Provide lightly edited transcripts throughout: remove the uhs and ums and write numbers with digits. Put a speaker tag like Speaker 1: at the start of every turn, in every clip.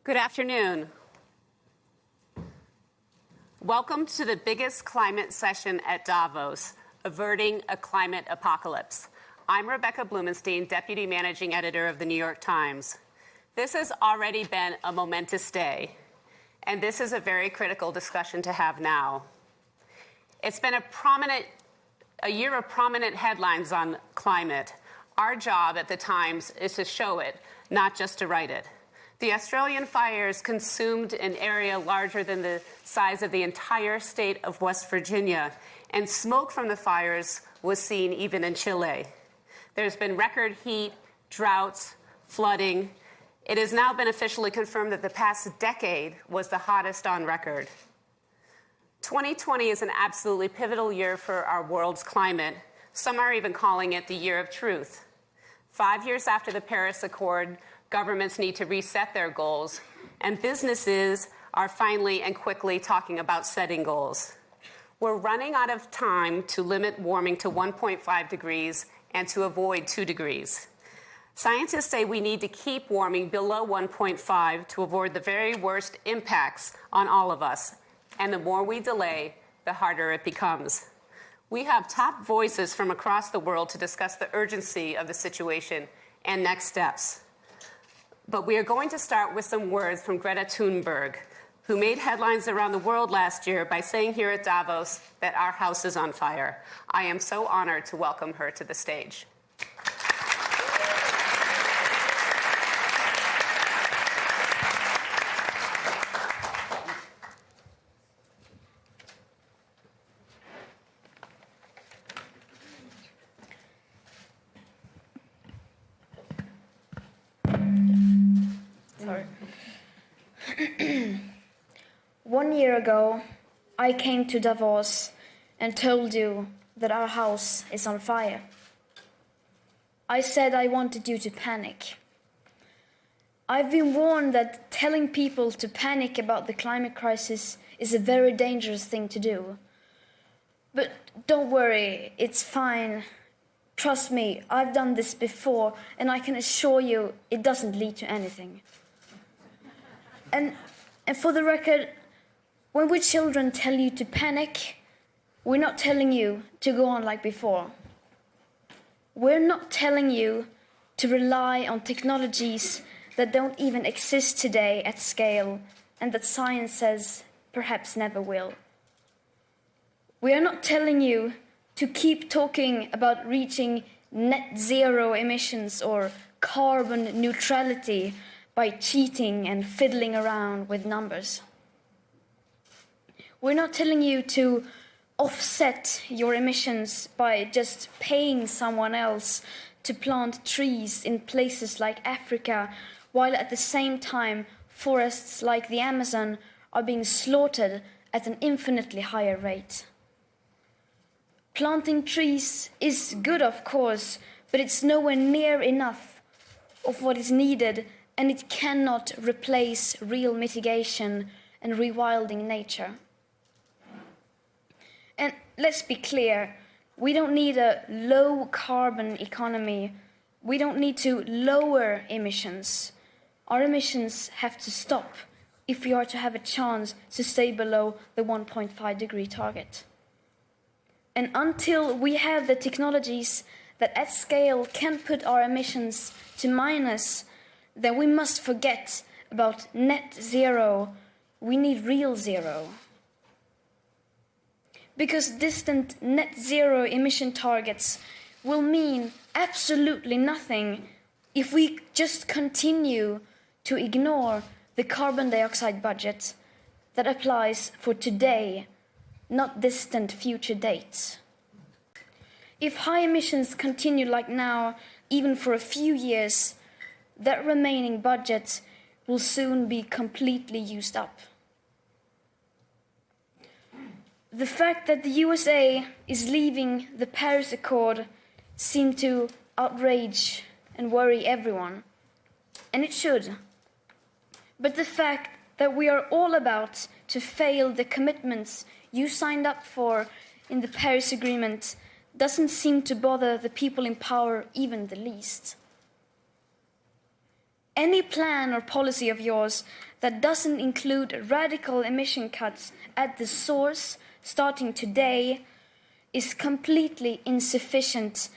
Speaker 1: Good afternoon. Welcome to the biggest climate session at Davos, Averting a Climate Apocalypse. I'm Rebecca Blumenstein, Deputy Managing Editor of the New York Times. This has already been a momentous day, and this is a very critical discussion to have now. It's been a year of prominent headlines on climate. Our job at the Times is to show it, not just to write it. The Australian fires consumed an area larger than the size of the entire state of West Virginia, and smoke from the fires was seen even in Chile. There's been record heat, droughts, flooding. It has now been officially confirmed that the past decade was the hottest on record. 2020 is an absolutely pivotal year for our world's climate. Some are even calling it the year of truth. 5 years after the Paris Accord, governments need to reset their goals, and businesses are finally and quickly talking about setting goals. We're running out of time to limit warming to 1.5 degrees and to avoid 2 degrees. Scientists say we need to keep warming below 1.5 to avoid the very worst impacts on all of us, and the more we delay, the harder it becomes. We have top voices from across the world to discuss the urgency of the situation and next steps. But we are going to start with some words from Greta Thunberg, who made headlines around the world last year by saying here at Davos that our house is on fire. I am so honored to welcome her to the stage.
Speaker 2: Sorry. 1 year ago, I came to Davos and told you that our house is on fire. I said I wanted you to panic. I've been warned that telling people to panic about the climate crisis is a very dangerous thing to do. But don't worry, it's fine. Trust me, I've done this before, and I can assure you it doesn't lead to anything. And for the record, when we children tell you to panic, we're not telling you to go on like before. We're not telling you to rely on technologies that don't even exist today at scale and that science says perhaps never will. We are not telling you to keep talking about reaching net zero emissions or carbon neutrality by cheating and fiddling around with numbers. We're not telling you to offset your emissions by just paying someone else to plant trees in places like Africa, while at the same time forests like the Amazon are being slaughtered at an infinitely higher rate. Planting trees is good, of course, but it's nowhere near enough of what is needed, and it cannot replace real mitigation and rewilding nature. And let's be clear, we don't need a low-carbon economy. We don't need to lower emissions. Our emissions have to stop if we are to have a chance to stay below the 1.5 degree target. And until we have the technologies that at scale can put our emissions to minus, then we must forget about net zero. We need real zero. Because distant net zero emission targets will mean absolutely nothing if we just continue to ignore the carbon dioxide budget that applies for today, not distant future dates. If high emissions continue like now, even for a few years, that remaining budget will soon be completely used up. The fact that the USA is leaving the Paris Accord seemed to outrage and worry everyone, and it should. But the fact that we are all about to fail the commitments you signed up for in the Paris Agreement doesn't seem to bother the people in power even the least. Any plan or policy of yours that doesn't include radical emission cuts at the source starting today is completely insufficient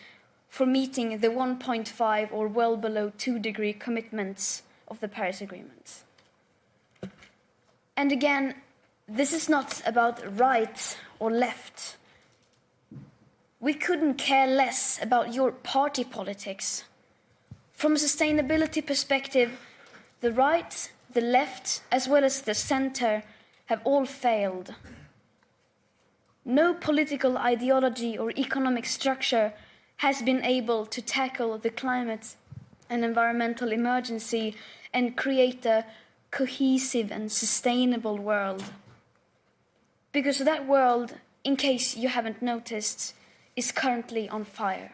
Speaker 2: for meeting the 1.5 or well below 2-degree commitments of the Paris Agreement. And again, this is not about right or left. We couldn't care less about your party politics. From a sustainability perspective, the right, the left, as well as the center have all failed. No political ideology or economic structure has been able to tackle the climate and environmental emergency and create a cohesive and sustainable world. Because that world, in case you haven't noticed, is currently on fire.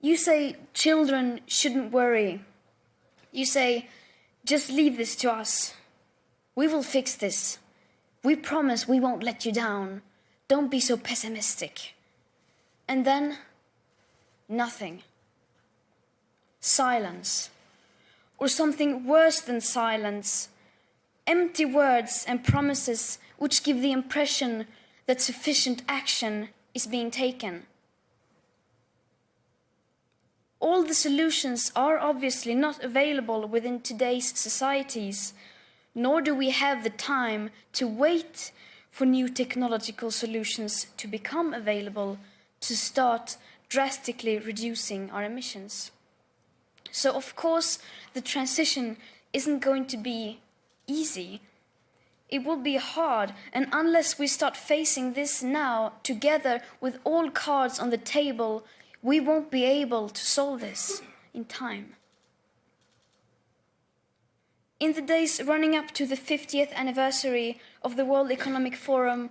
Speaker 2: You say children shouldn't worry. You say, just leave this to us. We will fix this. We promise we won't let you down. Don't be so pessimistic. And then, nothing. Silence. Or something worse than silence. Empty words and promises which give the impression that sufficient action is being taken. All the solutions are obviously not available within today's societies, nor do we have the time to wait for new technological solutions to become available to start drastically reducing our emissions. So, of course, the transition isn't going to be easy. It will be hard, and unless we start facing this now, together with all cards on the table, we won't be able to solve this in time. In the days running up to the 50th anniversary of the World Economic Forum,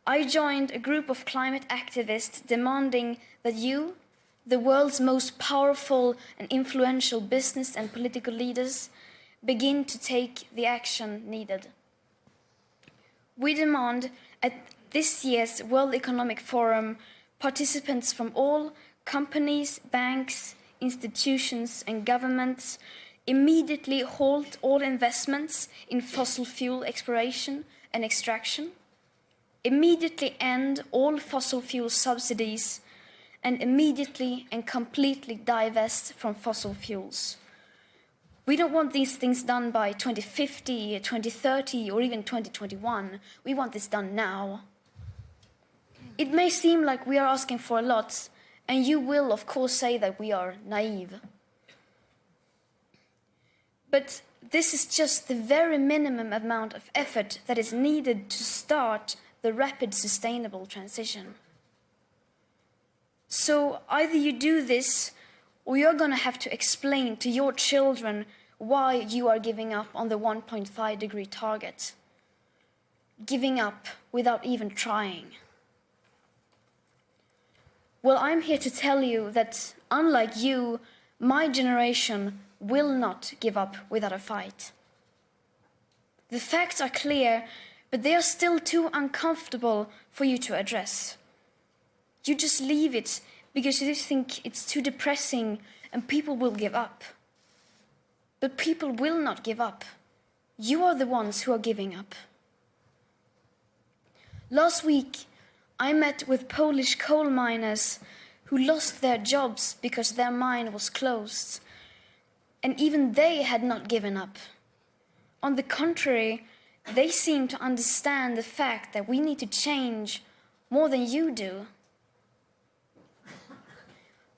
Speaker 2: I joined a group of climate activists demanding that you, the world's most powerful and influential business and political leaders, begin to take the action needed. We demand at this year's World Economic Forum participants from all companies, banks, institutions and governments immediately halt all investments in fossil fuel exploration and extraction, immediately end all fossil fuel subsidies, and immediately and completely divest from fossil fuels. We don't want these things done by 2050, 2030, or even 2021. We want this done now. It may seem like we are asking for a lot, and you will, of course, say that we are naive. But this is just the very minimum amount of effort that is needed to start the rapid sustainable transition. So either you do this, or you're going to have to explain to your children why you are giving up on the 1.5 degree target. Giving up without even trying. Well, I'm here to tell you that, unlike you, my generation will not give up without a fight. The facts are clear, but they are still too uncomfortable for you to address. You just leave it because you think it's too depressing and people will give up. But people will not give up. You are the ones who are giving up. Last week, I met with Polish coal miners who lost their jobs because their mine was closed. And even they had not given up. On the contrary, they seem to understand the fact that we need to change more than you do.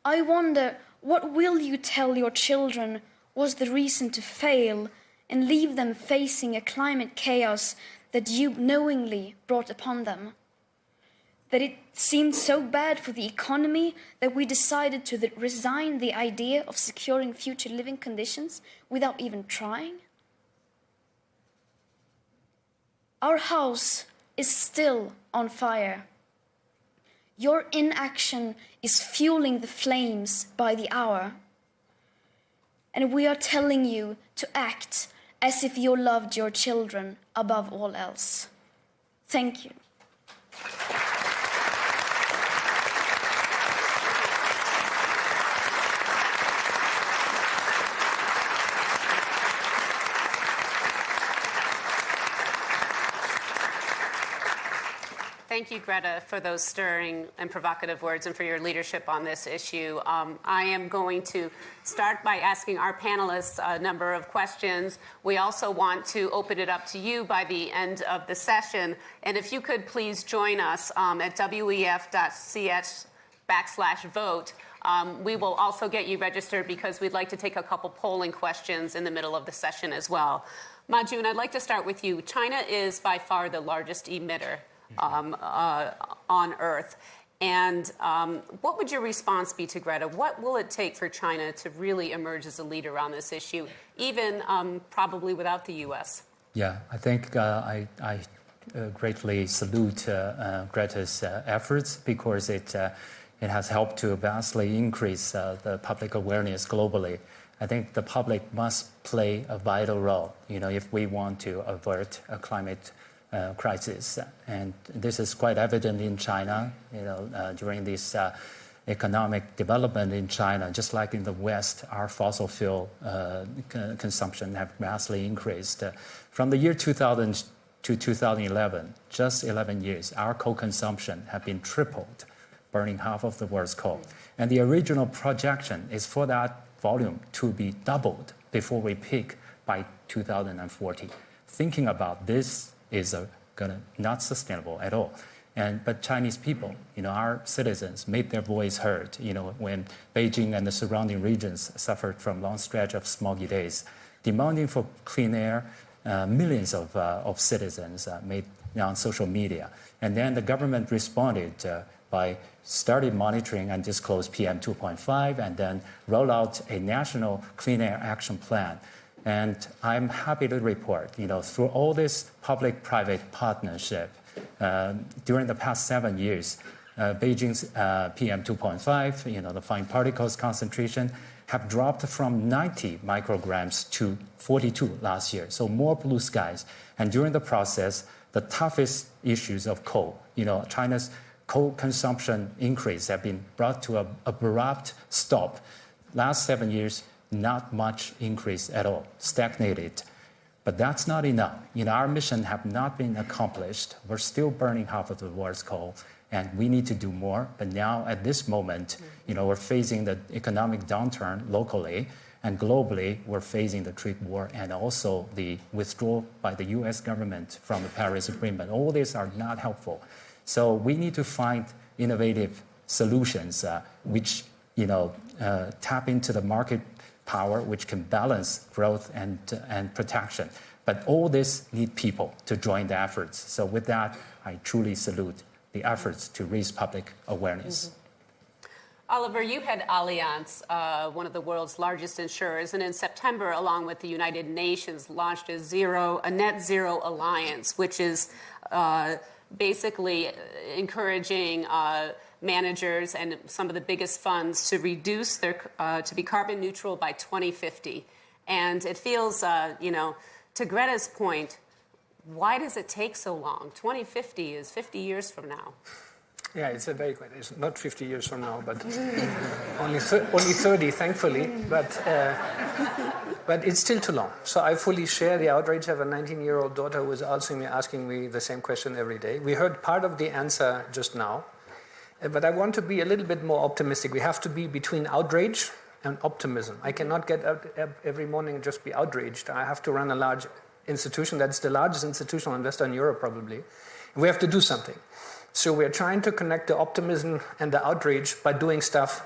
Speaker 2: I wonder, what will you tell your children was the reason to fail and leave them facing a climate chaos that you knowingly brought upon them? That it seemed so bad for the economy that we decided to resign the idea of securing future living conditions without even trying? Our house is still on fire. Your inaction is fueling the flames by the hour. And we are telling you to act as if you loved your children above all else. Thank you.
Speaker 1: Thank you, Greta, for those stirring and provocative words and for your leadership on this issue. I am going to start by asking our panelists a number of questions. We also want to open it up to you by the end of the session. And if you could please join us at wef.ch/vote. We will also get you registered because we'd like to take a couple polling questions in the middle of the session as well. Majun, I'd like to start with you. China is by far the largest emitter on Earth. And what would your response be to Greta? What will it take for China to really emerge as a leader on this issue, even probably without the U.S.?
Speaker 3: Yeah, I think I greatly salute Greta's efforts because it has helped to vastly increase the public awareness globally. I think the public must play a vital role, if we want to avert a climate crisis. And this is quite evident in China, during this economic development in China. Just like in the West, our fossil fuel consumption have vastly increased. From the year 2000 to 2011, just 11 years, our coal consumption have been tripled, burning half of the world's coal. And the original projection is for that volume to be doubled before we peak by 2040. Thinking about this is not sustainable at all. But Chinese people, our citizens, made their voice heard, when Beijing and the surrounding regions suffered from long stretch of smoggy days. Demanding for clean air, millions of citizens made on social media. And then the government responded by started monitoring and disclose PM 2.5 and then roll out a national clean air action plan. And I'm happy to report, through all this public-private partnership, during the past 7 years, Beijing's PM 2.5, the fine particles concentration, have dropped from 90 micrograms to 42 last year. So more blue skies. And during the process, the toughest issues of coal, China's coal consumption increase have been brought to an abrupt stop. Last 7 years, not much increase at all, stagnated. But that's not enough. Our mission have not been accomplished. We're still burning half of the world's coal, and we need to do more. But now, at this moment, we're facing the economic downturn locally, and globally, we're facing the trade war and also the withdrawal by the U.S. government from the Paris Agreement. All these are not helpful. So we need to find innovative solutions which tap into the market power, which can balance growth and protection. But all this need people to join the efforts. So with that, I truly salute the efforts to raise public awareness.
Speaker 1: Mm-hmm. Oliver, you had Allianz, one of the world's largest insurers, and in September, along with the United Nations, launched a net zero alliance, which is basically encouraging managers and some of the biggest funds to reduce to be carbon neutral by 2050. And it feels, to Greta's point, why does it take so long? 2050 is 50 years from now.
Speaker 4: Yeah, it's a very good. It's not 50 years from now, but only 30, thankfully. But it's still too long. So I fully share the outrage. I have a 19-year-old daughter who is asking me the same question every day. We heard part of the answer just now, but I want to be a little bit more optimistic. We have to be between outrage and optimism. I cannot get up every morning and just be outraged. I have to run a large institution. That's the largest institutional investor in Europe, probably. We have to do something. So we're trying to connect the optimism and the outrage by doing stuff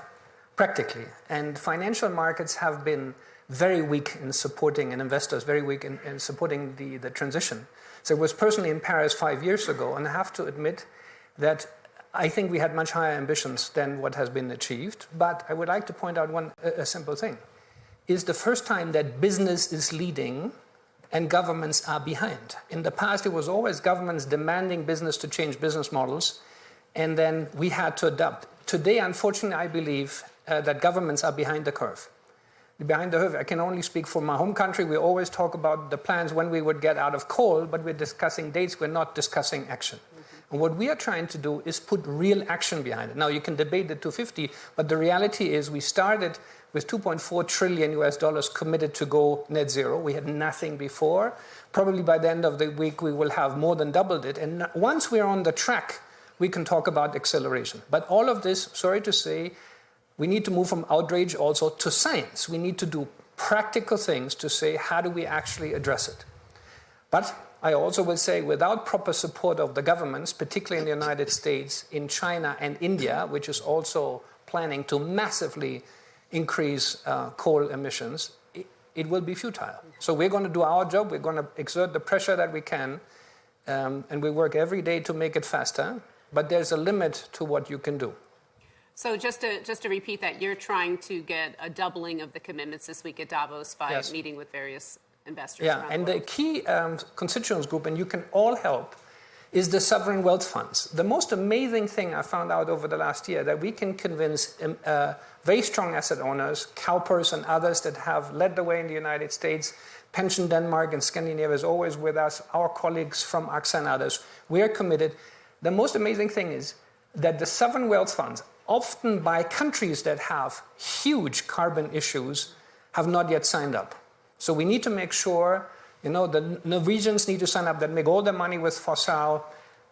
Speaker 4: practically. And financial markets have been very weak in supporting, and investors very weak in supporting the transition. So I was personally in Paris 5 years ago, and I have to admit that I think we had much higher ambitions than what has been achieved. But I would like to point out a simple thing. It's the first time that business is leading and governments are behind. In the past, it was always governments demanding business to change business models, and then we had to adapt. Today, unfortunately, I believe that governments are behind the curve. Behind the curve, I can only speak for my home country. We always talk about the plans when we would get out of coal, but we're discussing dates, we're not discussing action. And what we are trying to do is put real action behind it. Now, you can debate the 250, but the reality is we started with $2.4 trillion committed to go net zero. We had nothing before. Probably by the end of the week, we will have more than doubled it. And once we're on the track we can talk about acceleration. But all of this, sorry to say, we need to move from outrage also to science. We need to do practical things to say, how do we actually address it? But I also will say, without proper support of the governments, particularly in the United States, in China and India, which is also planning to massively increase coal emissions, it will be futile. So we're going to do our job. We're going to exert the pressure that we can, and we work every day to make it faster. But there's a limit to what you can do.
Speaker 1: So just to repeat that, you're trying to get a doubling of the commitments this week at Davos by meeting with various investors.
Speaker 4: Yeah, and the key constituents group, and you can all help, is the sovereign wealth funds. The most amazing thing I found out over the last year, that we can convince very strong asset owners, CalPERS and others that have led the way in the United States, Pension Denmark and Scandinavia is always with us, our colleagues from AXA and others, we are committed. The most amazing thing is that the sovereign wealth funds, often by countries that have huge carbon issues, have not yet signed up. So we need to make sure, the Norwegians need to sign up, that make all the money with fossil,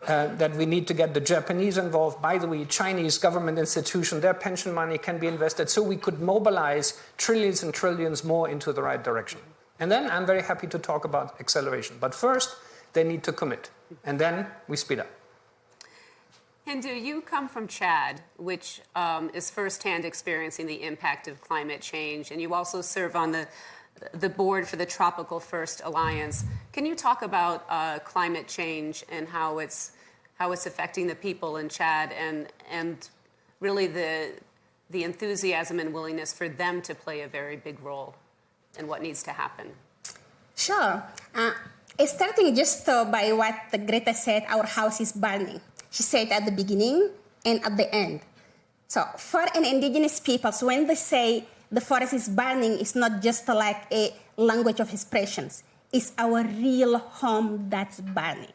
Speaker 4: that we need to get the Japanese involved. By the way, Chinese government institution, their pension money can be invested, so we could mobilize trillions and trillions more into the right direction. And then I'm very happy to talk about acceleration. But first, they need to commit. And then we speed up.
Speaker 1: Hindu, you come from Chad, which is firsthand experiencing the impact of climate change, and you also serve on the board for the Tropical First Alliance. Can you talk about climate change and how it's affecting the people in Chad and really the enthusiasm and willingness for them to play a very big role in what needs to happen?
Speaker 5: Sure. Starting just by what Greta said, our house is burning. She said at the beginning and at the end. So for an indigenous peoples, when they say the forest is burning, it's not just like a language of expressions. It's our real home that's burning.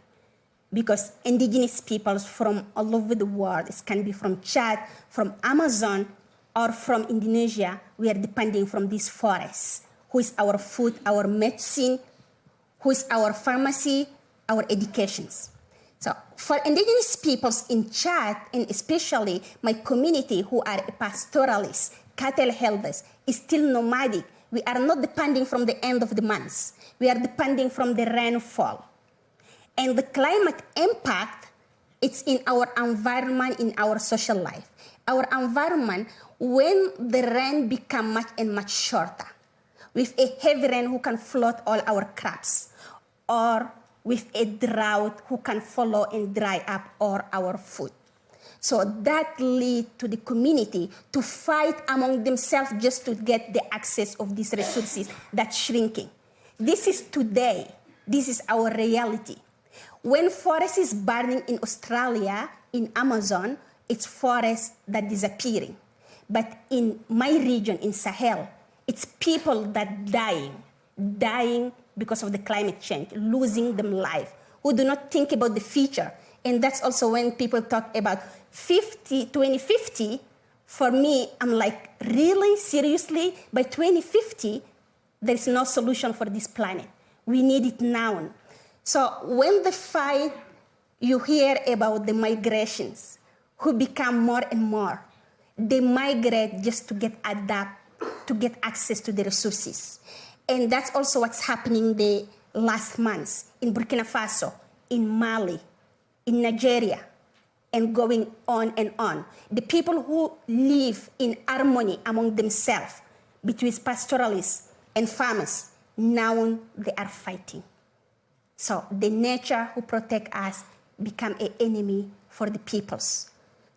Speaker 5: Because indigenous peoples from all over the world, it can be from Chad, from Amazon, or from Indonesia, we are depending from these forests, who is our food, our medicine, who is our pharmacy, our educations. So for indigenous peoples in Chad, and especially my community who are pastoralists, cattle herders, is still nomadic. We are not depending from the end of the months. We are depending from the rainfall. And the climate impact, it's in our environment, in our social life. Our environment, when the rain become much and much shorter, with a heavy rain who can flood all our crops, or with a drought who can follow and dry up all our food. So that leads to the community to fight among themselves just to get the access of these resources that's shrinking. This is today. This is our reality. When forest is burning in Australia, in Amazon, it's forest that disappearing. But in my region, in Sahel, it's people that dying because of the climate change, losing them life, who do not think about the future. And that's also when people talk about 2050, for me, I'm like, really, seriously? By 2050, there's no solution for this planet. We need it now. So when the fight, you hear about the migrations, who become more and more. They migrate just to get to get access to the resources. And that's also what's happening the last months in Burkina Faso, in Mali, in Nigeria, and going on and on. The people who live in harmony among themselves, between pastoralists and farmers, now they are fighting. So the nature who protect us become an enemy for the peoples.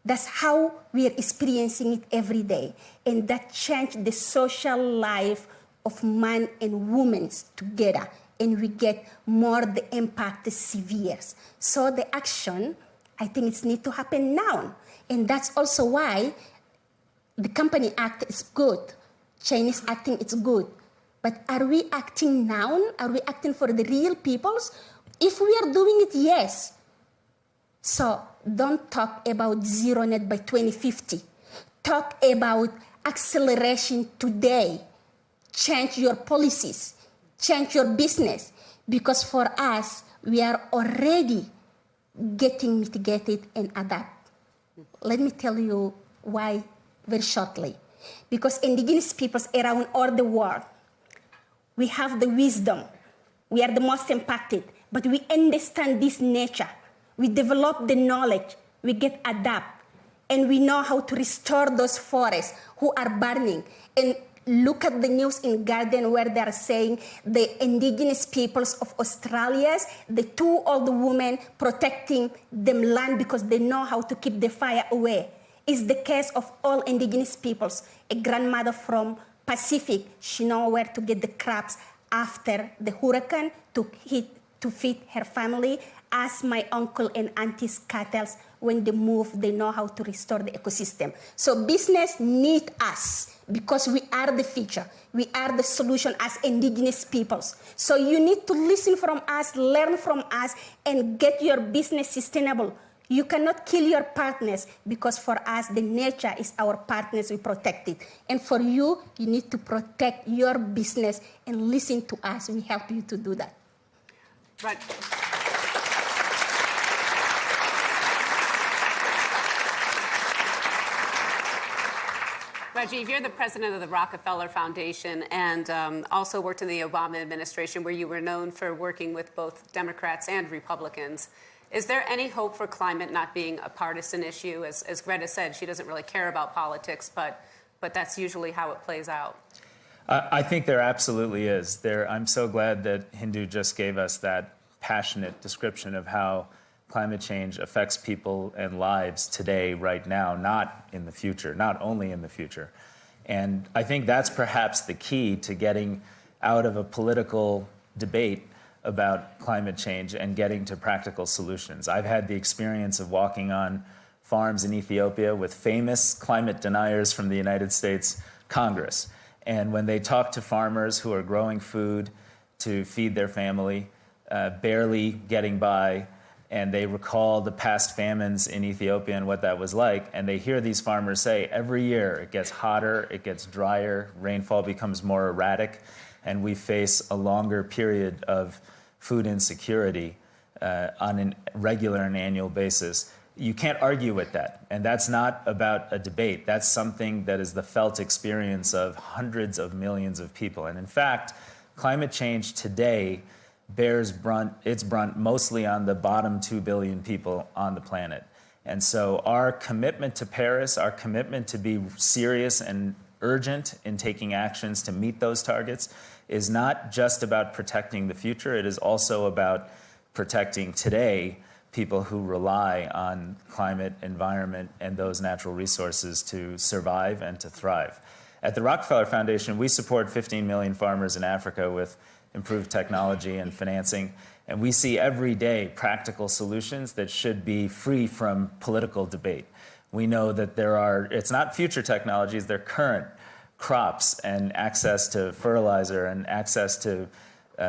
Speaker 5: That's how we are experiencing it every day. And that changed the social life of man and women together, and we get more the impact is severe. So the action, I think it needs to happen now. And that's also why the Company Act is good. Chinese acting is good. But are we acting now? Are we acting for the real peoples? If we are doing it, yes. So don't talk about zero net by 2050. Talk about acceleration today. Change your policies, change your business, because for us, we are already getting mitigated and adapt. Let me tell you why very shortly. Because indigenous peoples around all the world, we have the wisdom. We are the most impacted, but we understand this nature. We develop the knowledge, we get adapt, and we know how to restore those forests who are burning. And look at the news in Guardian where they are saying the indigenous peoples of Australia, the two old women protecting them land because they know how to keep the fire away. It's the case of all indigenous peoples. A grandmother from Pacific, she knows where to get the crops after the hurricane to feed her family. As my uncle and auntie's cattle, when they move, they know how to restore the ecosystem. So business need us because we are the future. We are the solution as indigenous peoples. So you need to listen from us, learn from us, and get your business sustainable. You cannot kill your partners because for us, the nature is our partners, we protect it. And for you, you need to protect your business and listen to us. We help you to do that.
Speaker 1: Right. Rajiv, you're the president of the Rockefeller Foundation and also worked in the Obama administration where you were known for working with both Democrats and Republicans. Is there any hope for climate not being a partisan issue? As Greta said, she doesn't really care about politics, but that's usually how it plays out.
Speaker 6: I think there absolutely is. I'm so glad that Hindu just gave us that passionate description of how climate change affects people and lives today, right now, not in the future, not only in the future. And I think that's perhaps the key to getting out of a political debate about climate change and getting to practical solutions. I've had the experience of walking on farms in Ethiopia with famous climate deniers from the United States Congress. And when they talk to farmers who are growing food to feed their family, barely getting by, and they recall the past famines in Ethiopia and what that was like, and they hear these farmers say, every year it gets hotter, it gets drier, rainfall becomes more erratic, and we face a longer period of food insecurity on a regular and annual basis. You can't argue with that, and that's not about a debate. That's something that is the felt experience of hundreds of millions of people. And in fact, climate change today bears its brunt mostly on the bottom 2 billion people on the planet. And so our commitment to Paris, our commitment to be serious and urgent in taking actions to meet those targets is not just about protecting the future, it is also about protecting today people who rely on climate, environment, and those natural resources to survive and to thrive. At the Rockefeller Foundation, we support 15 million farmers in Africa with improved technology and financing, and we see every day practical solutions that should be free from political debate. We know that it's not future technologies, they're current crops and access to fertilizer and access to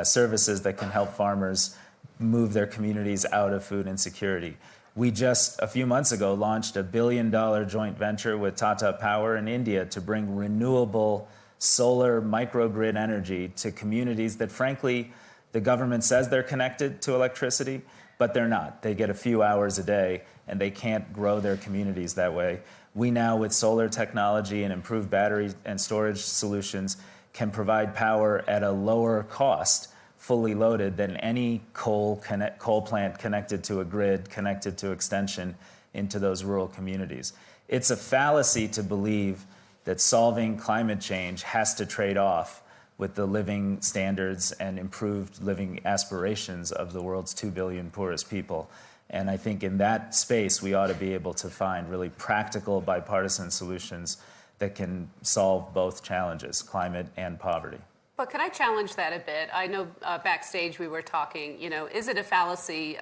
Speaker 6: services that can help farmers move their communities out of food insecurity. We just, a few months ago, launched a $1 billion joint venture with Tata Power in India to bring renewable solar microgrid energy to communities that, frankly, the government says they're connected to electricity, but they're not. They get a few hours a day, and they can't grow their communities that way. We now, with solar technology and improved battery and storage solutions, can provide power at a lower cost, fully loaded, than any coal plant connected to a grid, connected to extension into those rural communities. It's a fallacy to believe that solving climate change has to trade off with the living standards and improved living aspirations of the world's 2 billion poorest people. And I think in that space, we ought to be able to find really practical bipartisan solutions that can solve both challenges, climate and poverty.
Speaker 1: But could I challenge that a bit? I know backstage we were talking, is it a fallacy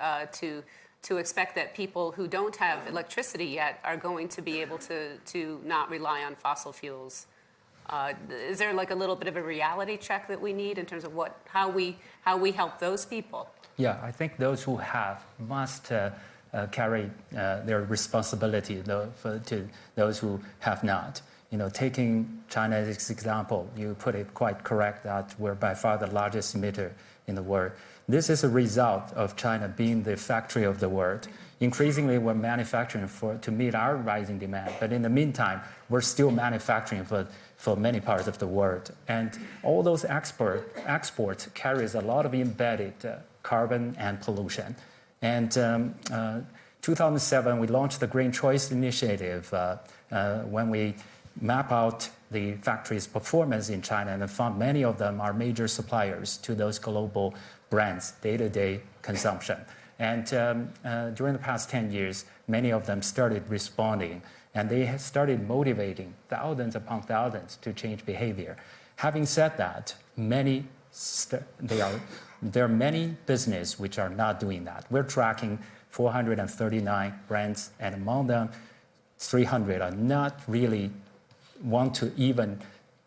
Speaker 1: to expect that people who don't have electricity yet are going to be able to not rely on fossil fuels? Is there like a little bit of a reality check that we need in terms of how we help those people?
Speaker 3: Yeah, I think those who have must carry their responsibility to those who have not. taking China as an example, you put it quite correct that we're by far the largest emitter in the world. This is a result of China being the factory of the world. Increasingly, we're manufacturing to meet our rising demand, but in the meantime, we're still manufacturing for many parts of the world. And all those exports carries a lot of embedded carbon and pollution. And 2007, we launched the Green Choice Initiative when we map out the factory's performance in China and found many of them are major suppliers to those global brands' day-to-day consumption. And during the past 10 years, many of them started responding, and they have started motivating thousands upon thousands to change behavior. Having said that, there are many businesses which are not doing that. We're tracking 439 brands, and among them, 300 are not really want to even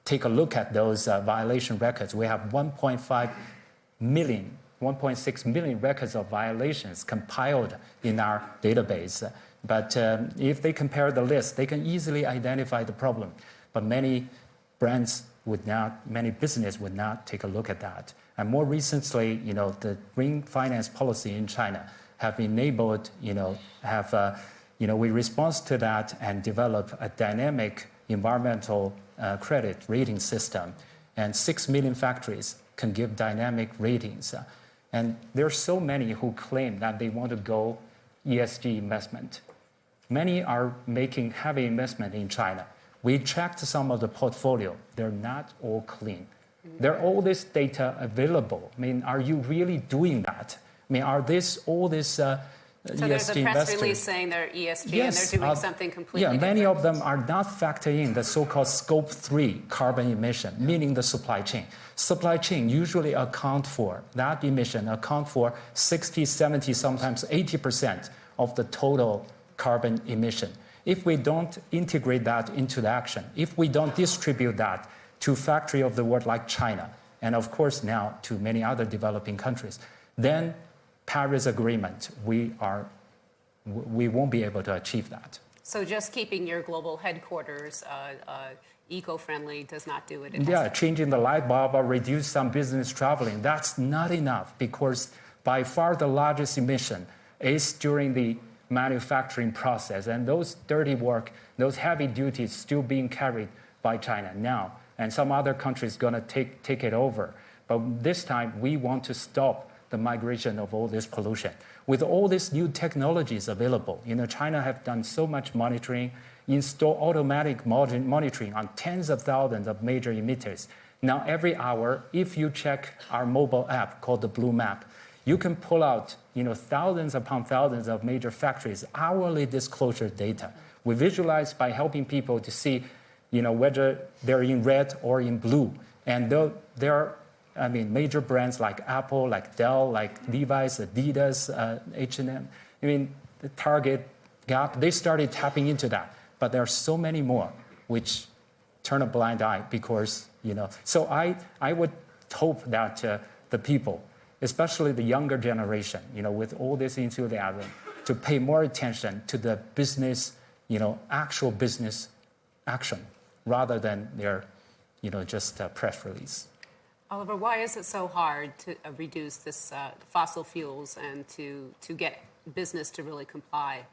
Speaker 3: take a look at those violation records. We have 1.6 million records of violations compiled in our database. But if they compare the list, they can easily identify the problem. But many brands many businesses would not take a look at that. And more recently, the green finance policy in China have enabled, we respond to that and develop a dynamic environmental credit rating system. And 6 million factories can give dynamic ratings. And there are so many who claim that they want to go ESG investment. Many are making heavy investment in China. We checked some of the portfolio. They're not all clean. There are all this data available. I mean, are you really doing that? I mean, are all this
Speaker 1: So
Speaker 3: ESG
Speaker 1: there's a press
Speaker 3: investors?
Speaker 1: release saying they're ESG
Speaker 3: Yes,
Speaker 1: and they're doing something completely
Speaker 3: different.
Speaker 1: different.
Speaker 3: Many of them are not factoring in the so-called scope 3 carbon emission, meaning the supply chain. Supply chain usually account for 60, 70, sometimes 80% of the total carbon emission. If we don't integrate that into the action, if we don't distribute that to factory of the world like China, and of course now to many other developing countries, then Paris Agreement, we won't be able to achieve that.
Speaker 1: So just keeping your global headquarters eco-friendly does not do it.
Speaker 3: Changing the light bulb or reduce some business traveling, that's not enough, because by far the largest emission is during the manufacturing process, and those dirty work, those heavy duties still being carried by China now, and some other countries going to take it over. But this time we want to stop the migration of all this pollution. With all these new technologies available, China have done so much monitoring, install automatic monitoring on tens of thousands of major emitters. Now every hour, if you check our mobile app called the Blue Map, you can pull out thousands upon thousands of major factories' hourly disclosure data. We visualize by helping people to see whether they're in red or in blue. And there are major brands like Apple, like Dell, like Levi's, Adidas, H&M, the Target, Gap, they started tapping into that. But there are so many more which turn a blind eye because, So I would hope that the people, especially the younger generation, with all this enthusiasm, to pay more attention to the business, actual business action rather than their, just press release.
Speaker 1: Oliver, why is it so hard to reduce this fossil fuels and to get business to really comply?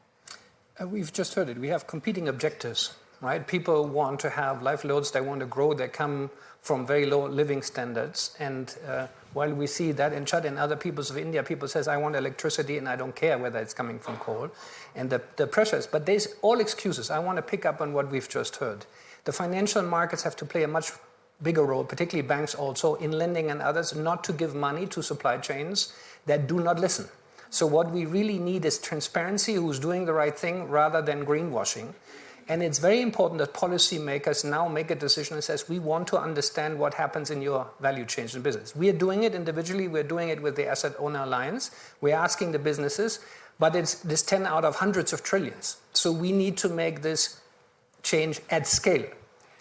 Speaker 4: We've just heard it. We have competing objectives, right? People want to have livelihoods. They want to grow. They come from very low living standards. And while we see that in China and other peoples of India, people says, I want electricity and I don't care whether it's coming from coal. And the pressures, but there's all excuses. I want to pick up on what we've just heard. The financial markets have to play a much bigger role, particularly banks also, in lending and others, not to give money to supply chains that do not listen. So what we really need is transparency, who's doing the right thing, rather than greenwashing. And it's very important that policymakers now make a decision and says, we want to understand what happens in your value chains in business. We are doing it individually. We're doing it with the Asset Owner Alliance. We're asking the businesses, but it's this 10 out of hundreds of trillions. So we need to make this change at scale.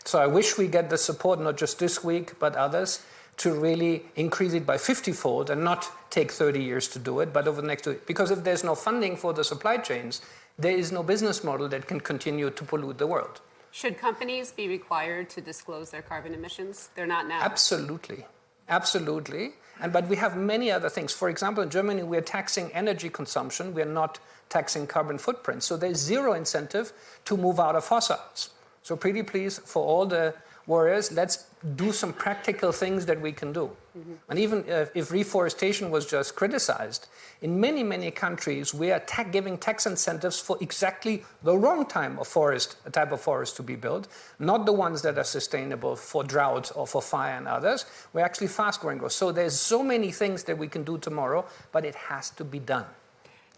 Speaker 4: So I wish we get the support, not just this week, but others, to really increase it by 50-fold and not take 30 years to do it, but over the next 2 years. Because if there's no funding for the supply chains, there is no business model that can continue to pollute the world.
Speaker 1: Should companies be required to disclose their carbon emissions? They're not now.
Speaker 4: Absolutely. Absolutely. But we have many other things. For example, in Germany, we are taxing energy consumption. We are not taxing carbon footprint. So there's zero incentive to move out of fossils. So pretty please, for all the warriors, let's do some practical things that we can do. And even if reforestation was just criticized, in many, many countries, we are giving tax incentives for exactly the wrong type of forest to be built, not the ones that are sustainable for drought or for fire and others. We're actually fast-growing growth. So there's so many things that we can do tomorrow, but it has to be done.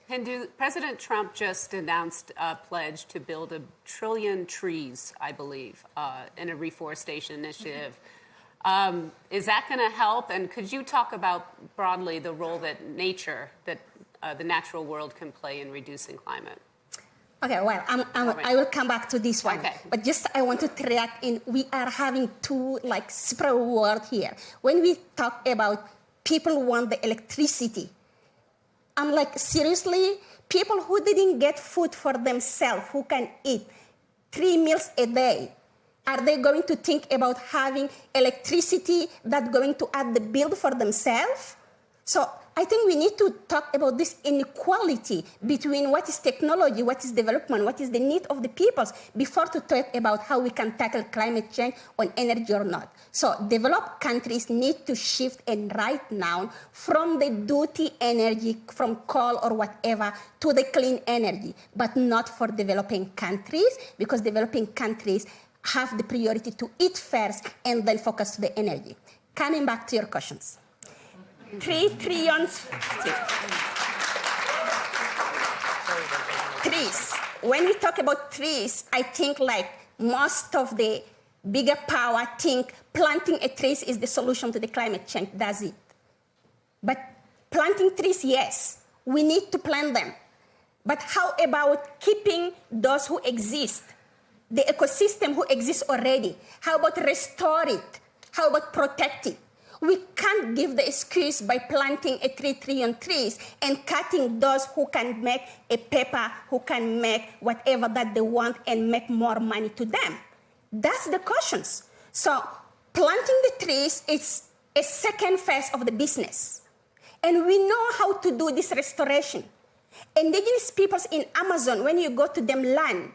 Speaker 1: Hindu, President Trump just announced a pledge to build 1 trillion trees, I believe, in a reforestation initiative. Is that going to help? And could you talk about broadly the role that the natural world can play in reducing climate?
Speaker 5: Okay, well, I will come back to this one.
Speaker 1: Okay.
Speaker 5: But just I want to react in, we are having two separate words here. When we talk about people want the electricity, I'm like, seriously? People who didn't get food for themselves, who can eat 3 meals a day, are they going to think about having electricity that's going to add the bill for themselves? So I think we need to talk about this inequality between what is technology, what is development, what is the need of the peoples before to talk about how we can tackle climate change on energy or not. So developed countries need to shift and right now from the dirty energy, from coal or whatever, to the clean energy, but not for developing countries, because developing countries have the priority to eat first and then focus to the energy. Coming back to your questions. 3 trillions trees. When we talk about trees, I think most of the bigger power think planting a tree is the solution to the climate change. That's it. But planting trees, yes, we need to plant them. But how about keeping those who exist, the ecosystem who exists already? How about restore it? How about protect it? We can't give the excuse by planting 3 trillion trees and cutting those who can make a paper, who can make whatever that they want and make more money to them. That's the questions. So planting the trees is a second phase of the business. And we know how to do this restoration. Indigenous peoples in Amazon, when you go to them land,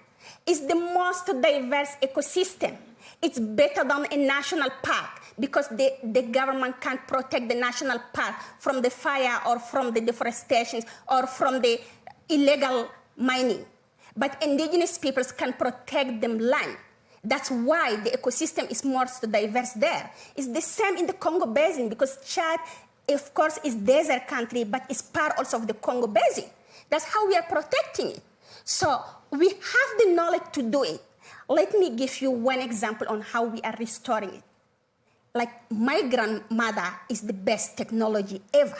Speaker 5: is the most diverse ecosystem. It's better than a national park because the government can't protect the national park from the fire or from the deforestation or from the illegal mining. But indigenous peoples can protect them land. That's why the ecosystem is more diverse there. It's the same in the Congo Basin because Chad, of course, is desert country, but it's part also of the Congo Basin. That's how we are protecting it. So we have the knowledge to do it. Let me give you one example on how we are restoring it. Like my grandmother is the best technology ever.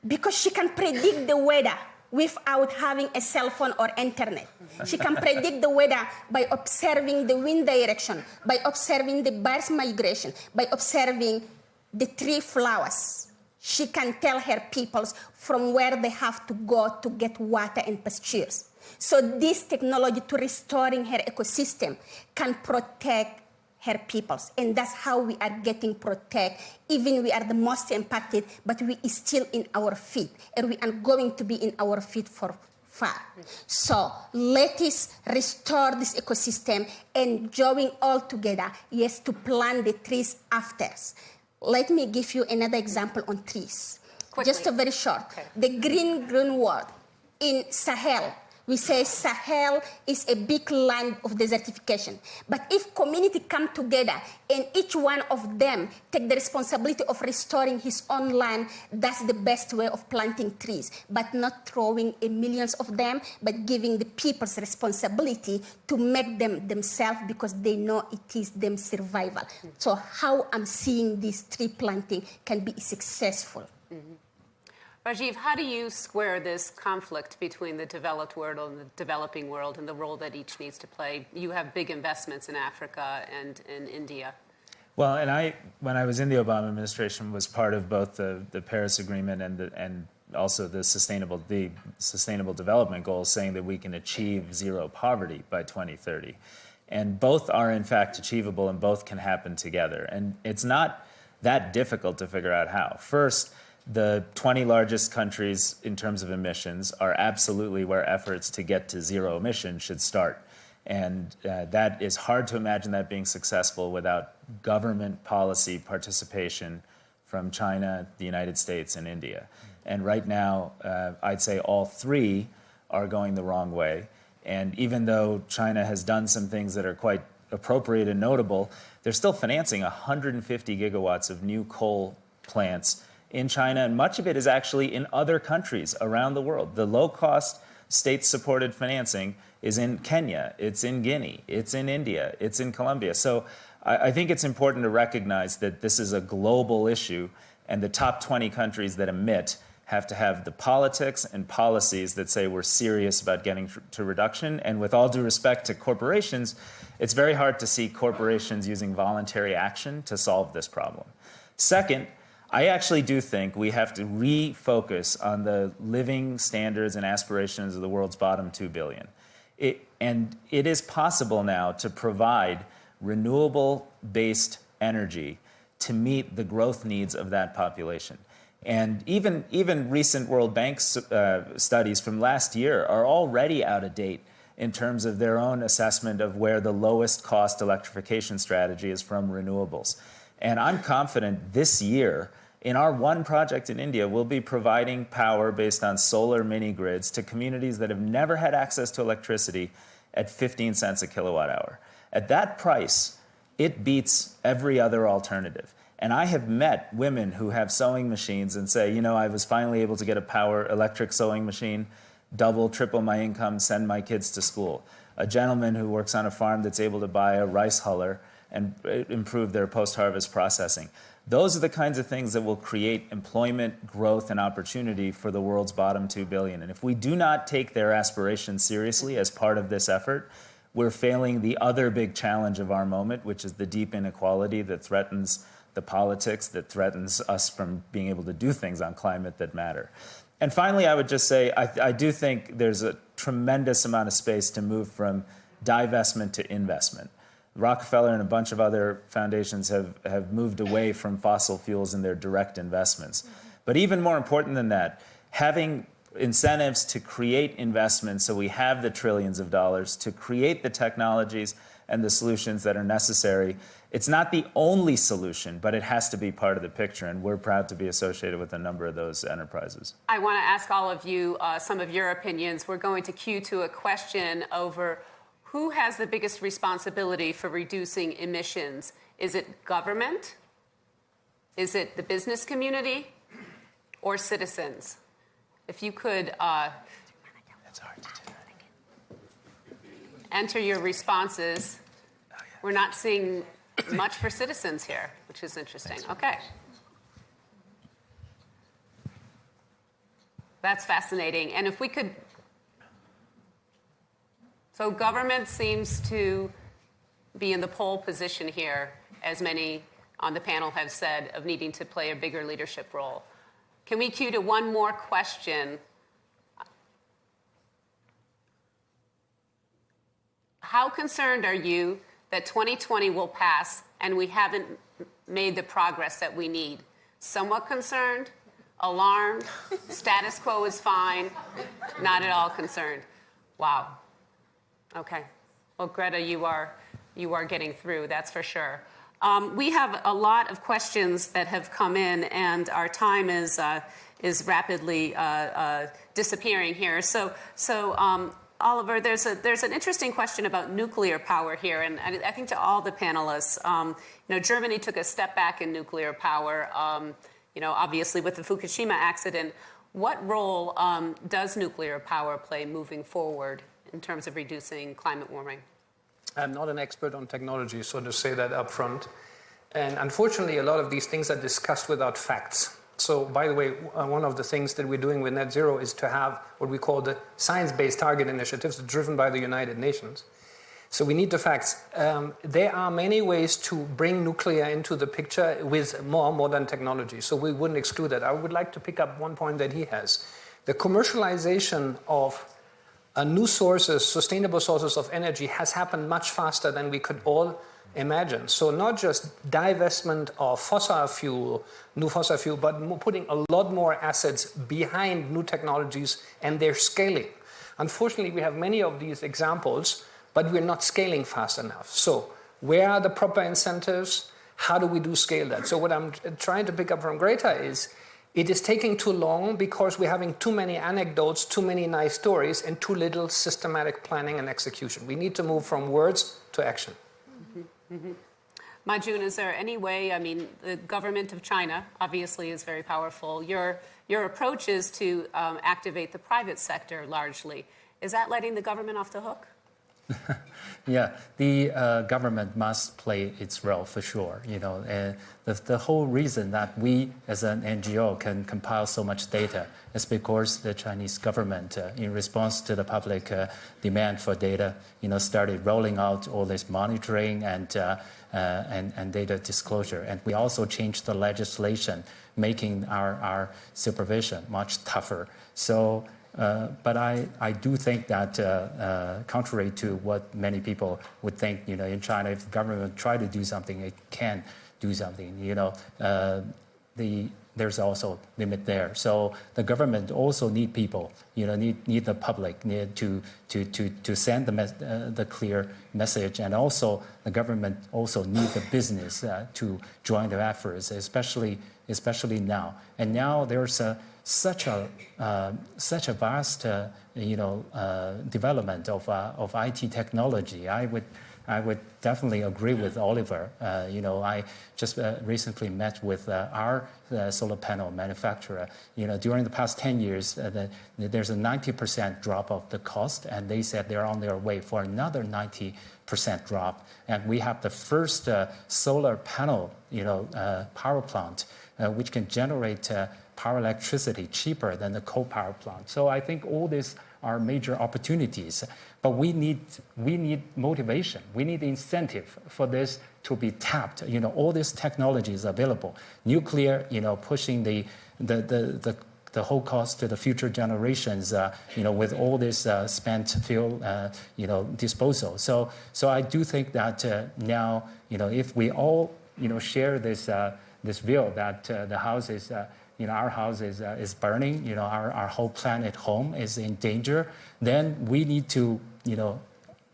Speaker 5: Because she can predict the weather without having a cell phone or internet. She can predict the weather by observing the wind direction, by observing the birds' migration, by observing the tree flowers. She can tell her peoples from where they have to go to get water and pastures. So this technology to restoring her ecosystem can protect her peoples. And that's how we are getting protect. Even we are the most impacted, but we is still in our feet. And we are going to be in our feet for far. So let us restore this ecosystem and join all together, yes, to plant the trees after. Let me give you another example on trees.
Speaker 1: Quickly.
Speaker 5: Just a very short.
Speaker 1: Okay.
Speaker 5: The green world in Sahel. We say Sahel is a big land of desertification. But if community come together and each one of them take the responsibility of restoring his own land, that's the best way of planting trees. But not throwing millions of them, but giving the people's responsibility to make them themselves because they know it is them survival. So how I'm seeing this tree planting can be successful.
Speaker 1: Rajiv, how do you square this conflict between the developed world and the developing world and the role that each needs to play? You have big investments in Africa and in India.
Speaker 6: Well, and when I was in the Obama administration, was part of both the Paris Agreement and also the Sustainable Development Goals saying that we can achieve zero poverty by 2030. And both are in fact achievable and both can happen together. And it's not that difficult to figure out how. First, the 20 largest countries in terms of emissions are absolutely where efforts to get to zero emissions should start. And that is hard to imagine that being successful without government policy participation from China, the United States, and India. And right now, I'd say all three are going the wrong way. And even though China has done some things that are quite appropriate and notable, they're still financing 150 gigawatts of new coal plants in China, and much of it is actually in other countries around the world. The low-cost state-supported financing is in Kenya, it's in Guinea, it's in India, it's in Colombia. So I think it's important to recognize that this is a global issue, and the top 20 countries that emit have to have the politics and policies that say we're serious about getting to reduction. And with all due respect to corporations, it's very hard to see corporations using voluntary action to solve this problem. Second, I actually do think we have to refocus on the living standards and aspirations of the world's bottom 2 billion. And it is possible now to provide renewable-based energy to meet the growth needs of that population. And even recent World Bank studies from last year are already out of date in terms of their own assessment of where the lowest cost electrification strategy is from renewables. And I'm confident this year, in our one project in India, we'll be providing power based on solar mini grids to communities that have never had access to electricity at 15 cents a kilowatt hour. At that price, it beats every other alternative. And I have met women who have sewing machines and say, you know, I was finally able to get a electric sewing machine, double, triple my income, send my kids to school. A gentleman who works on a farm that's able to buy a rice huller and improve their post-harvest processing. Those are the kinds of things that will create employment, growth, and opportunity for the world's bottom 2 billion. And if we do not take their aspirations seriously as part of this effort, we're failing the other big challenge of our moment, which is the deep inequality that threatens the politics, that threatens us from being able to do things on climate that matter. And finally, I would just say, I do think there's a tremendous amount of space to move from divestment to investment. Rockefeller and a bunch of other foundations have moved away from fossil fuels in their direct investments. But even more important than that, having incentives to create investments so we have the trillions of dollars to create the technologies and the solutions that are necessary. It's not the only solution, but it has to be part of the picture, and we're proud to be associated with a number of those enterprises.
Speaker 1: I want to ask all of you some of your opinions. We're going to cue to a question over who has the biggest responsibility for reducing emissions. Is it government? Is it the business community? Or citizens? If you could
Speaker 6: That's hard to do.
Speaker 1: enter your responses. We're not seeing much for citizens here, which is interesting. Okay. That's fascinating. And if we could... So government seems to be in the pole position here, as many on the panel have said, of needing to play a bigger leadership role. Can we cue to one more question? How concerned are you that 2020 will pass and we haven't made the progress that we need? Somewhat concerned, alarmed, status quo is fine, not at all concerned. Wow. Okay. Well, Greta, you are getting through, that's for sure. We have a lot of questions that have come in, and our time is rapidly disappearing here. So Oliver, there's an interesting question about nuclear power here, and I think to all the panelists, Germany took a step back in nuclear power. Obviously with the Fukushima accident. What role does nuclear power play moving forward in terms of reducing climate warming?
Speaker 4: I'm not an expert on technology, so to say that up front. And unfortunately, a lot of these things are discussed without facts. So, by the way, one of the things that we're doing with Net Zero is to have what we call the Science-Based Target Initiatives driven by the United Nations. So we need the facts. There are many ways to bring nuclear into the picture with more modern technology. So we wouldn't exclude that. I would like to pick up one point that he has. The commercialization of new sources, sustainable sources of energy has happened much faster than we could all imagine. So not just divestment of fossil fuel, new fossil fuel, but putting a lot more assets behind new technologies and their scaling. Unfortunately, we have many of these examples, but we're not scaling fast enough. So where are the proper incentives? How do we scale that? So what I'm trying to pick up from Greta is, it is taking too long because we're having too many anecdotes, too many nice stories, and too little systematic planning and execution. We need to move from words to action.
Speaker 1: Majun, is there any way, I mean, the government of China obviously is very powerful. Your approach is to activate the private sector largely. Is that letting the government off the hook?
Speaker 3: Yeah, the government must play its role for sure. You know, the whole reason that we as an NGO can compile so much data is because the Chinese government, in response to the public demand for data, you know, started rolling out all this monitoring and data disclosure. And we also changed the legislation, making our supervision much tougher. So. But I do think that, contrary to what many people would think, you know, in China, if the government try to do something, it can do something. You know, there's also limit there. So the government also need people. You know, need the public need to send the clear message, and also the government also need the business to join their efforts, especially now. And now there's such a vast development of IT technology. I would definitely agree with Oliver. You know, I just recently met with our solar panel manufacturer. You know, during the past 10 years, there's a 90% drop of the cost, and they said they're on their way for another 90% drop. And we have the first solar panel, power plant, which can generate power electricity cheaper than the coal power plant. So I think all these are major opportunities, but we need motivation. We need incentive for this to be tapped. You know, all this technology is available. Nuclear, pushing the whole cost to the future generations, with all this spent fuel, disposal. So I do think that now, if we all, share this view that the house is, our house is burning, our whole planet home is in danger, then we need to,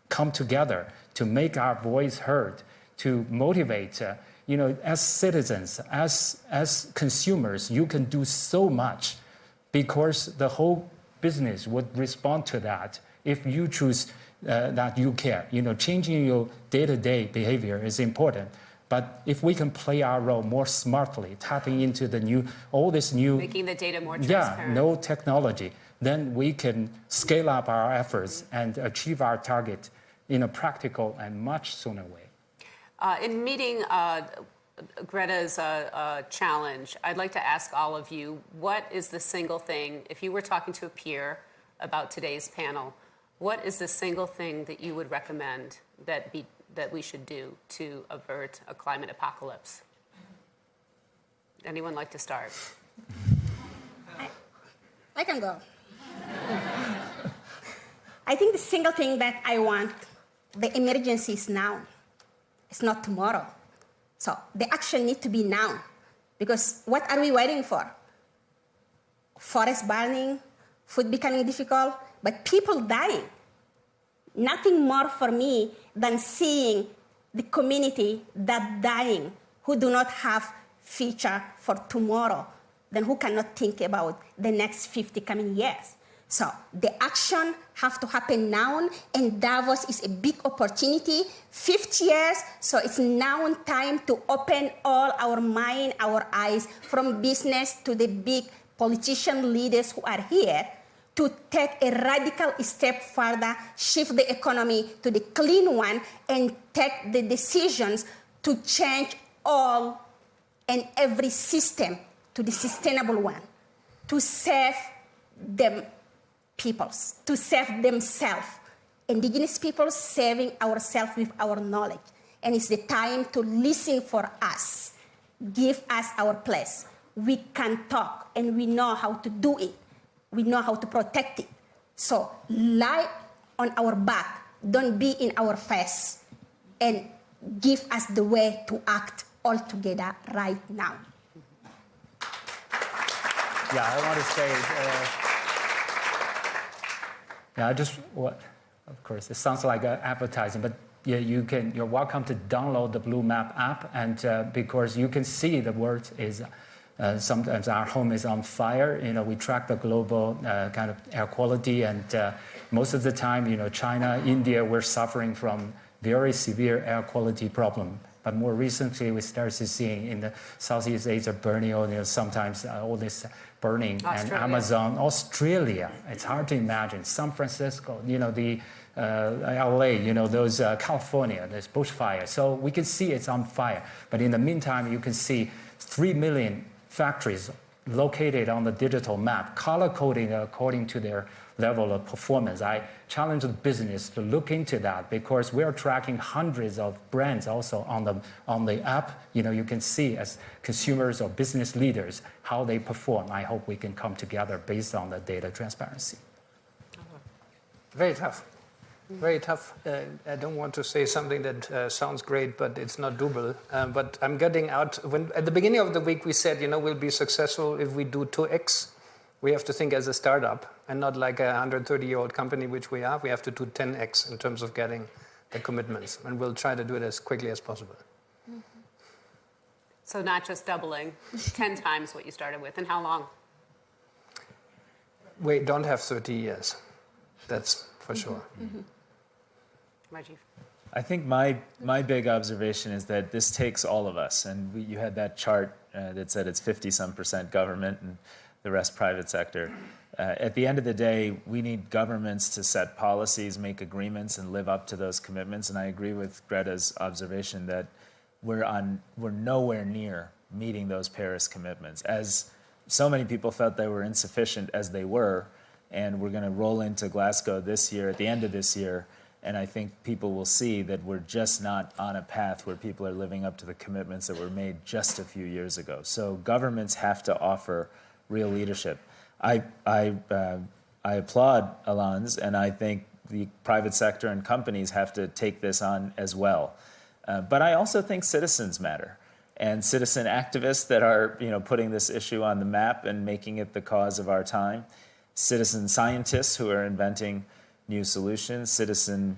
Speaker 3: come together to make our voice heard, to motivate, as citizens, as consumers, you can do so much, because the whole business would respond to that if you choose that you care. Changing your day-to-day behavior is important. But if we can play our role more smartly, tapping into all this new...
Speaker 1: Making the data more transparent.
Speaker 3: No technology, then we can scale up our efforts and achieve our target in a practical and much sooner way.
Speaker 1: In meeting Greta's challenge, I'd like to ask all of you, what is the single thing, if you were talking to a peer about today's panel, what is the single thing that you would recommend that we should do to avert a climate apocalypse? Anyone like to start?
Speaker 5: I can go. I think the single thing that I want, the emergency is now. It's not tomorrow. So the action needs to be now. Because what are we waiting for? Forest burning, food becoming difficult, but people dying. Nothing more for me than seeing the community that dying, who do not have future for tomorrow, then who cannot think about the next 50 coming years. So the action have to happen now, and Davos is a big opportunity, 50 years, so it's now time to open all our mind, our eyes, from business to the big politician leaders who are here, to take a radical step further, shift the economy to the clean one, and take the decisions to change all and every system to the sustainable one, to save them peoples, to save themselves, indigenous people saving ourselves with our knowledge. And it's the time to listen for us. Give us our place. We can talk and we know how to do it. We know how to protect it. So lie on our back, don't be in our face, and give us the way to act all together right now.
Speaker 3: Yeah, I want to say, of course, it sounds like advertising, but yeah, you're welcome to download the Blue Map app, and because you can see the word is, sometimes our home is on fire. We track the global kind of air quality, and most of the time, China, India, we're suffering from very severe air quality problem. But more recently, we started seeing in the Southeast Asia, Borneo, sometimes all this burning,
Speaker 1: Australia.
Speaker 3: And Amazon, Australia. It's hard to imagine. San Francisco, the LA, those California, there's bushfire. So we can see it's on fire. But in the meantime, you can see 3 million factories located on the digital map, color coding according to their level of performance. I challenge the business to look into that because we're tracking hundreds of brands also on the app. You can see as consumers or business leaders how they perform. I hope we can come together based on the data transparency.
Speaker 4: Very tough. Very tough. I don't want to say something that sounds great, but it's not doable. But I'm getting out. At the beginning of the week, we said, we'll be successful if we do 2x. We have to think as a startup and not like a 130-year-old company, which we are. We have to do 10x in terms of getting the commitments. And we'll try to do it as quickly as possible.
Speaker 1: So not just doubling, 10 times what you started with. And how long?
Speaker 4: We don't have 30 years. That's for sure.
Speaker 1: Rajiv.
Speaker 6: I think my big observation is that this takes all of us. And you had that chart that said it's 50-some% government and the rest private sector. At the end of the day, we need governments to set policies, make agreements, and live up to those commitments. And I agree with Greta's observation that we're nowhere near meeting those Paris commitments. As so many people felt they were insufficient as they were, and we're going to roll into Glasgow this year, at the end of this year, and I think people will see that we're just not on a path where people are living up to the commitments that were made just a few years ago. So governments have to offer real leadership. I applaud Alain's, and I think the private sector and companies have to take this on as well. But I also think citizens matter, and citizen activists that are putting this issue on the map and making it the cause of our time, citizen scientists who are inventing new solutions, citizen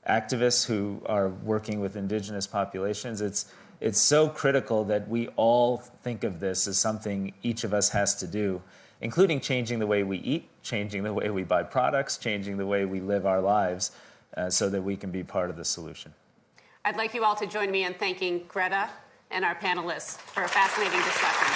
Speaker 6: activists who are working with indigenous populations. It's so critical that we all think of this as something each of us has to do, including changing the way we eat, changing the way we buy products, changing the way we live our lives so that we can be part of the solution.
Speaker 1: I'd like you all to join me in thanking Greta and our panelists for a fascinating discussion.